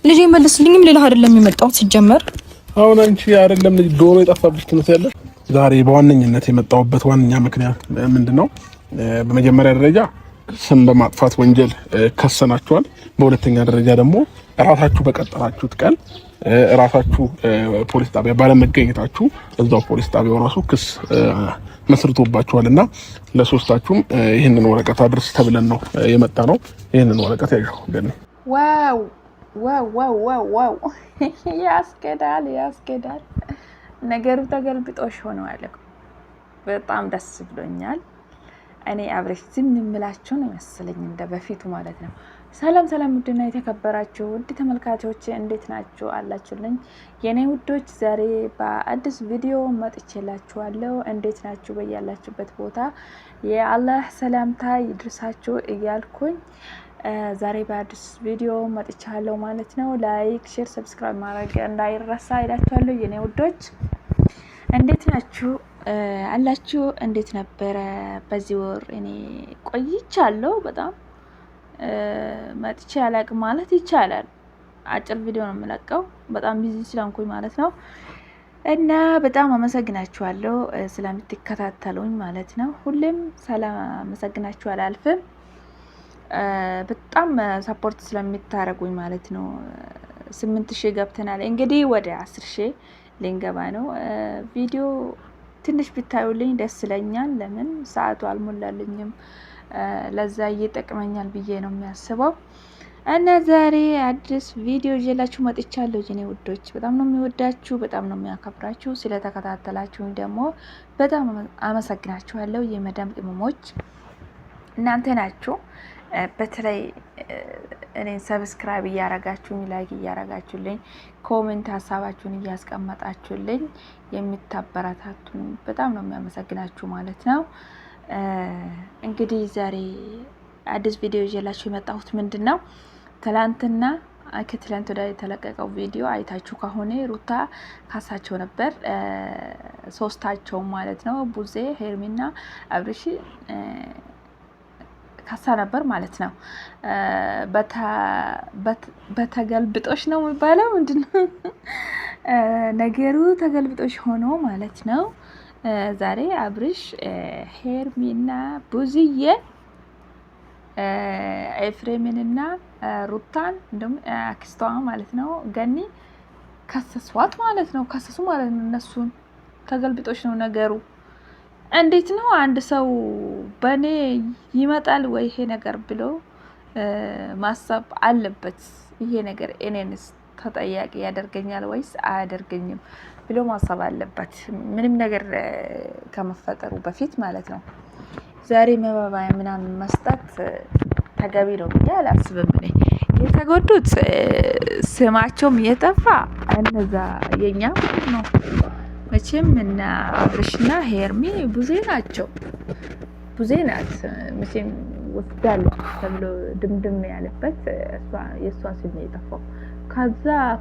ልጅ መልስልኝም ሌላ አይደለም የመጣሁት ሲጀመር። አሁን አንቺ አይደለም ልጅ ዶሮ የጠፋብሽ ትመስያለሽ። ዛሬ በዋነኝነት የመጣሁበት ዋነኛ ምክንያት ምንድነው? በመጀመሪያ ደረጃ ስም በማጥፋት ወንጀል ከሰናችኋል። በሁለተኛ ደረጃ ደግሞ ራሳችሁ በቀጠራችሁት ቀን ራሳችሁ ፖሊስ ጣቢያ ባለመገኘታችሁ እዛው ፖሊስ ጣቢያው ራሱ ክስ መስርቶባችኋልና ለሶስታችሁም ይሄንን ወረቀት አድርስ ተብለን ነው የመጣ ነው። ይሄንን ወረቀት ያዥው ግን ዋው ዋው ዋው ዋው ዋው ያስገዳል። ነገሩ ተገልብጦሽ ሆነዋል። በጣም ደስ ብሎኛል። እኔ አብረሽ ዝም የምላችሁ ነው መሰለኝ እንደ በፊቱ ማለት ነው። ሰላም ውድና የተከበራችሁ ውድ ተመልካቾች እንዴት ናችሁ? አላችሁልኝ የኔ ውዶች። ዛሬ በአዲስ ቪዲዮ መጥቼላችኋለሁ። እንዴት ናችሁ? በያላችሁበት ቦታ የአላህ ሰላምታ ይድርሳችሁ እያልኩኝ ዛሬ በአዲስ ቪዲዮ መጥቻለሁ ማለት ነው። ላይክ፣ ሼር፣ ሰብስክራይብ ማድረግ እንዳይረሳ ይላችኋለሁ የኔ ውዶች። እንዴት ናችሁ? አላችሁ? እንዴት ነበረ በዚህ ወር? እኔ ቆይቻለሁ በጣም መጥቼ አላቅም ማለት ይቻላል። አጭር ቪዲዮ ነው የምለቀው በጣም ቢዚ ስለሆንኩኝ ማለት ነው። እና በጣም አመሰግናችኋለሁ ስለምትከታተሉኝ ማለት ነው። ሁሌም ሳላመሰግናችሁ አላልፍም። በጣም ሰፖርት ስለምታረጉኝ ማለት ነው። 8000 ገብተናል እንግዲህ ወደ 10000 ልንገባ ነው። ቪዲዮ ትንሽ ብታዩልኝ ደስ ይለኛል። ለምን ሰዓቱ አልሞላልኝም። ለዛ ይጠቅመኛል ብዬ ነው የሚያስበው። እና ዛሬ አዲስ ቪዲዮ ይዤላችሁ መጥቻለሁ የኔ ውዶች። በጣም ነው የሚወዳችሁ፣ በጣም ነው የሚያከብራችሁ። ስለተከታተላችሁኝ ደግሞ በጣም አመሰግናችኋለሁ። የመዳም ቅመሞች እናንተ ናችሁ። በተለይ እኔን ሰብስክራይብ እያረጋችሁኝ፣ ላይክ እያረጋችሁልኝ፣ ኮሜንት ሀሳባችሁን እያስቀመጣችሁልኝ የምታበረታቱኝ በጣም ነው የሚያመሰግናችሁ ማለት ነው። እንግዲህ ዛሬ አዲስ ቪዲዮ ይዤላችሁ የመጣሁት ምንድን ነው? ትላንትና ከትላንት ወዲያ የተለቀቀው ቪዲዮ አይታችሁ ከሆነ ሩታ ካሳቸው ነበር። ሶስታቸው ማለት ነው። ቡዜ፣ ሄርሚና አብርሽ ካሳ ነበር ማለት ነው። በተገልብጦሽ ነው የሚባለው ምንድነው ነገሩ? ተገልብጦሽ ሆኖ ማለት ነው። ዛሬ አብርሽ፣ ሄርሚና ቡዝዬ ኤፍሬምንና ሩታን እንደውም አክስቷ ማለት ነው ገኒ ከሰሷት ማለት ነው። ከሰሱ ማለት ነው። እነሱን ተገልብጦሽ ነው ነገሩ። እንዴት ነው አንድ ሰው በኔ ይመጣል ወይ ይሄ ነገር ብሎ ማሰብ አለበት። ይሄ ነገር እኔንስ ተጠያቂ ያደርገኛል ወይስ አያደርገኝም ብሎ ማሰብ አለበት። ምንም ነገር ከመፈጠሩ በፊት ማለት ነው። ዛሬ መባባያ ምናምን መስጠት ተገቢ ነው ብዬ አላስብም። እኔ የተጎዱት ስማቸውም የጠፋ እነዛ የኛ ነው መቼም እና አብርሽና ሄርሚ ቡዜ ናቸው። ቡዜ ናት መቼም ወስዳለች ተብሎ ድምድም ያለበት የእሷ ስም የጠፋው።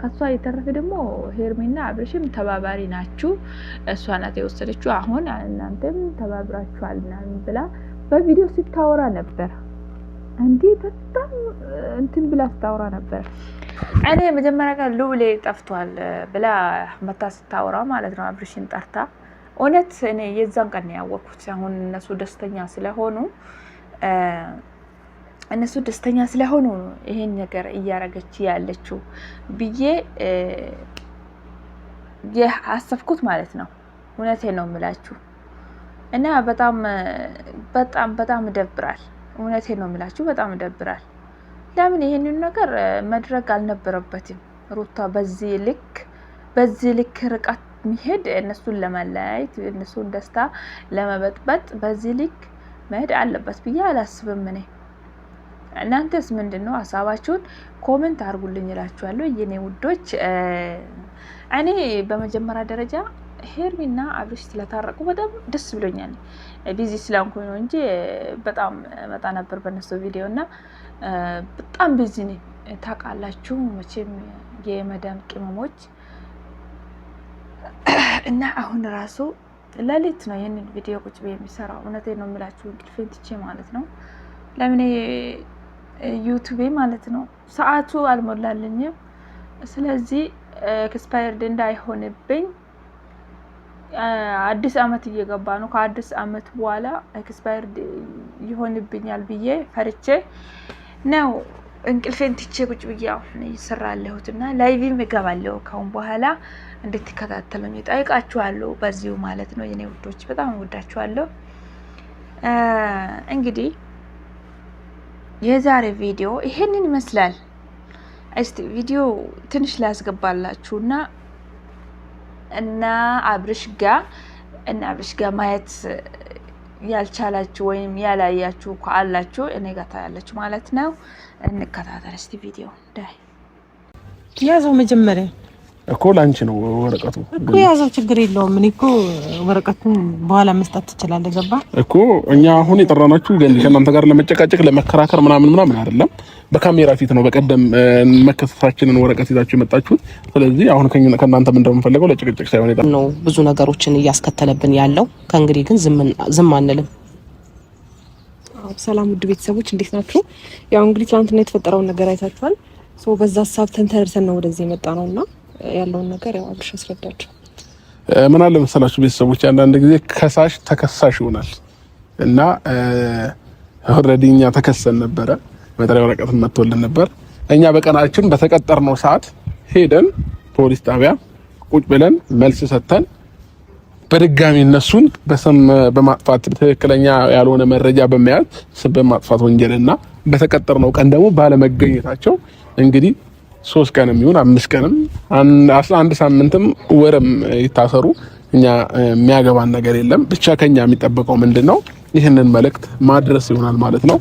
ከሷ የተረፈ ደግሞ ሄርሚና አብርሽም ተባባሪ ናችሁ። እሷ ናት የወሰደችው። አሁን እናንተም ተባብራችኋል ብላ በቪዲዮ ስታወራ ነበር። እንዴ በጣም እንትን ብላ ስታወራ ነበር። እኔ መጀመሪያ ጋር ሉሌ ጠፍቷል ብላ መታ ስታወራ ማለት ነው አብርሽን ጠርታ። እውነት እኔ የዛን ቀን ያወቅኩት አሁን እነሱ ደስተኛ ስለሆኑ ይሄን ነገር እያረገች ያለችው ብዬ ያሰብኩት ማለት ነው። እውነቴን ነው የምላችሁ። እና በጣም ይደብራል። እውነቴን ነው የምላችሁ፣ በጣም ይደብራል። ለምን ይሄንን ነገር መድረግ አልነበረበትም። ሩታ በዚህ ልክ ርቀት መሄድ፣ እነሱን ለመለያየት፣ እነሱን ደስታ ለመበጥበጥ በዚህ ልክ መሄድ አለበት ብዬ አላስብም እኔ። እናንተስ ምንድነው ሀሳባችሁን ኮሜንት አድርጉልኝ እላችኋለሁ የኔ ውዶች። እኔ በመጀመሪያ ደረጃ ሄርሚና አብርሽ ስለታረቁ በጣም ደስ ብሎኛል። ቢዚ ስለሆንኩኝ ነው እንጂ በጣም መጣ ነበር በነሱ ቪዲዮ እና በጣም ቢዚ ነኝ። ታውቃላችሁ መቼም የመዳም ቅመሞች እና አሁን ራሱ ለሊት ነው ይሄንን ቪዲዮ ቁጭ ብዬ የሚሰራው። እውነቴን ነው የምላችሁ እንቅልፌን ትቼ ማለት ነው። ለምን ዩቲዩብ ማለት ነው ሰዓቱ አልሞላልኝም። ስለዚህ ኤክስፓየርድ እንዳይሆንብኝ አዲስ አመት እየገባ ነው። ከአዲስ አመት በኋላ ኤክስፓየርድ ይሆንብኛል ብዬ ፈርቼ ነው እንቅልፌን ትቼ ቁጭ ብዬ አሁን እየሰራለሁትና ላይቭም እገባለሁ። ካሁን በኋላ እንድትከታተሉኝ እጠይቃችኋለሁ በዚሁ ማለት ነው። የኔ ውዶች በጣም ወዳችኋለሁ። እንግዲህ የዛሬ ቪዲዮ ይሄንን ይመስላል። እስቲ ቪዲዮ ትንሽ ላስገባላችሁና እና አብርሽ ጋር ማየት ያልቻላችሁ ወይም ያላያችሁ ካላችሁ እኔ ጋር ታያላችሁ ማለት ነው። እንከታተል እስቲ ቪዲዮ ዳይ ያዘው መጀመሪያ እኮ ላንቺ ነው ወረቀቱ እኮ ያዘው ችግር የለውም። እኔ እኮ ወረቀቱን በኋላ መስጠት ትችላለህ። ገባ እኮ እኛ አሁን የጠራናችሁ ግን ከእናንተ ጋር ለመጨቃጨቅ ለመከራከር ምናምን አይደለም። በካሜራ ፊት ነው በቀደም መከሰሳችንን ወረቀት ይዛችሁ የመጣችሁት። ስለዚህ አሁን ከእናንተ ምን እንደምንፈልገው ለጭቅጭቅ ሳይሆን ይጣ ነው ብዙ ነገሮችን እያስከተለብን ያለው። ከእንግዲህ ግን ዝም አንልም። ሰላም ውድ ቤተሰቦች እንዴት ናችሁ? ያው እንግዲህ ትናንትና የተፈጠረውን ነገር አይታችኋል። በዛ ሀሳብ ተንተርሰን ነው ወደዚህ የመጣ ነውና ያለውን ነገር ያው አብርሽ አስረዳቸው። ምን አለ መሰላችሁ ቤተሰቦች፣ አንዳንድ ጊዜ ከሳሽ ተከሳሽ ይሆናል እና ኦልሬዲ እኛ ተከሰን ነበረ። መጥሪያ ወረቀት መጥቶልን ነበር። እኛ በቀናችን በተቀጠርነው ሰዓት ሄደን ፖሊስ ጣቢያ ቁጭ ብለን መልስ ሰጥተን በድጋሚ እነሱን በስም በማጥፋት ትክክለኛ ያልሆነ መረጃ በመያዝ ስም በማጥፋት ወንጀልና በተቀጠርነው ቀን ደግሞ ባለመገኘታቸው እንግዲህ 3 ቀንም ይሁን 5 ቀንም 11 ሳምንትም ወርም ይታሰሩ እኛ የሚያገባን ነገር የለም። ብቻ ከኛ የሚጠበቀው ምንድነው ይህንን መልእክት ማድረስ ይሆናል ማለት ነው።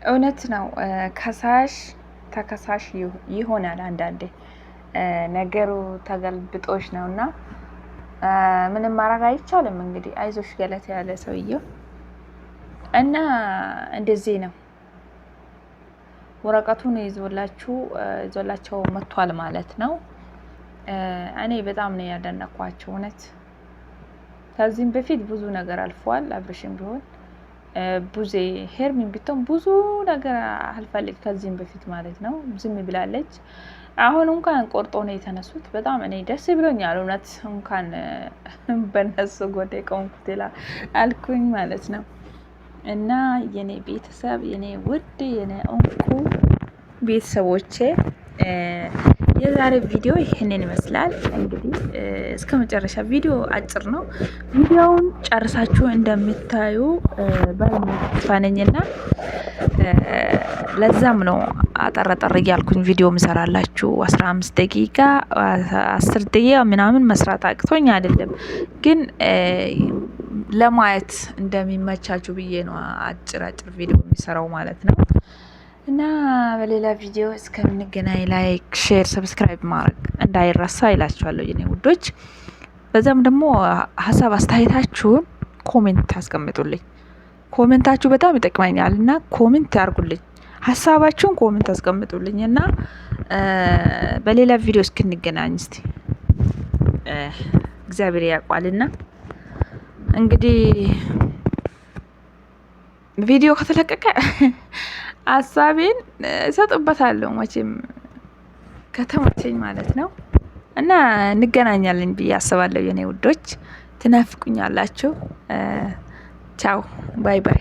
እውነት ነው። ከሳሽ ተከሳሽ ይሆናል። አንዳንዴ ነገሩ ተገልብጦሽ ነውና ምንም ማድረግ አይቻልም። እንግዲህ አይዞሽ ገለተ ያለ ሰውየው እና እንደዚህ ነው። ወረቀቱን ይዞላቸው መጥቷል ማለት ነው። እኔ በጣም ነው ያደነኳቸው እውነት። ከዚህም በፊት ብዙ ነገር አልፏል። አብርሽም ቢሆን ቡዜ ሄርሚን ቢቶም ብዙ ነገር አልፈልግ ከዚህም በፊት ማለት ነው። ዝም ብላለች። አሁን እንኳን ቆርጦ ነው የተነሱት። በጣም እኔ ደስ ብሎኛል እውነት። እንኳን በነሱ ጎዴ ቆምኩት አልኩኝ ማለት ነው። እና የኔ ቤተሰብ የኔ ውድ የኔ እንቁ ቤተሰቦቼ የዛሬ ቪዲዮ ይሄንን ይመስላል። እንግዲህ እስከ መጨረሻ ቪዲዮ አጭር ነው። ቪዲዮውን ጨርሳችሁ እንደምታዩ በእኔና ለዛም ነው አጠረጠር እያልኩኝ ቪዲዮ ምሰራላችሁ። 15 ደቂቃ 10 ደቂቃ ምናምን መስራት አቅቶኝ አይደለም፣ ግን ለማየት እንደሚመቻችሁ ብዬ ነው አጭር ቪዲዮ የሚሰራው ማለት ነው። እና በሌላ ቪዲዮ እስከምንገናኝ ላይክ፣ ሼር፣ ሰብስክራይብ ማድረግ እንዳይረሳ ይላችኋለሁ የኔ ውዶች። በዛም ደግሞ ሀሳብ አስተያየታችሁን ኮሜንት አስቀምጡልኝ። ኮሜንታችሁ በጣም ይጠቅመኛል እና ኮሜንት ያርጉልኝ። ሀሳባችሁን ኮሜንት አስቀምጡልኝ እና በሌላ ቪዲዮ እስክንገናኝ እስቲ እግዚአብሔር ያቋልና እንግዲህ ቪዲዮ ከተለቀቀ ሀሳቤን እሰጥበታለሁ መቼም ከተመቸኝ ማለት ነው። እና እንገናኛለን ብዬ አስባለሁ የኔ ውዶች። ትናፍቁኛላችሁ። ቻው ባይ ባይ።